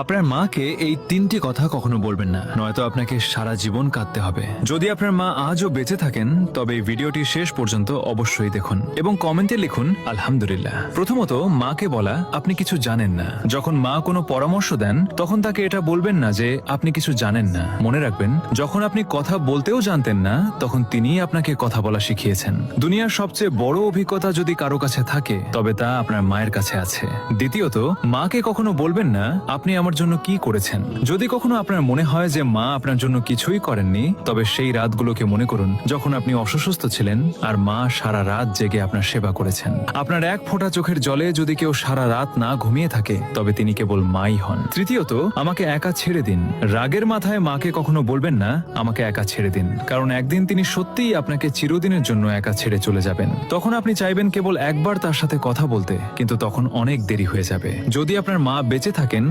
আপনার মাকে এই তিনটি কথা কখনো বলবেন না, নয়তো আপনাকে সারা জীবন কাঁদতে হবে। যদি আপনার মা আজও বেঁচে থাকেন তবে এই ভিডিওটি শেষ পর্যন্ত অবশ্যই দেখুন এবং কমেন্টে লিখুন আলহামদুলিল্লাহ। প্রথমত, মাকে বলা আপনি কিছু জানেন না। যখন মা কোনো পরামর্শ দেন তখন তাকে এটা বলবেন না যে আপনি কিছু জানেন না। মনে রাখবেন, যখন আপনি কথা বলতেও জানতেন না তখন তিনিই আপনাকে কথা বলা শিখিয়েছেন। দুনিয়ার সবচেয়ে বড় অভিজ্ঞতা যদি কারো কাছে থাকে তবে তা আপনার মায়ের কাছে আছে। দ্বিতীয়ত, মাকে কখনো বলবেন না আপনি আমার জন্য কি করেছেন। যদি কখনো আপনার মনে হয় যে মা আপনার জন্য কিছুই করেননি, তবে সেই রাতগুলোকে মনে করুন যখন আপনি অসুস্থ ছিলেন আর মা সারা রাত জেগে আপনার সেবা করেছেন। আপনার এক ফোঁটা চোখের জলে যদি কেউ সারা রাত না ঘুমিয়ে থাকে তবে তিনি কেবল মাই হন। তৃতীয়ত, আমাকে একা ছেড়ে দিন। রাগের মাথায় মাকে কখনো বলবেন না আমাকে একা ছেড়ে দিন, কারণ একদিন তিনি সত্যিই আপনাকে চিরদিনের জন্য একা ছেড়ে চলে যাবেন। তখন আপনি চাইবেন কেবল একবার তার সাথে কথা বলতে, কিন্তু তখন অনেক দেরি হয়ে যাবে। যদি আপনার মা বেঁচে থাকেন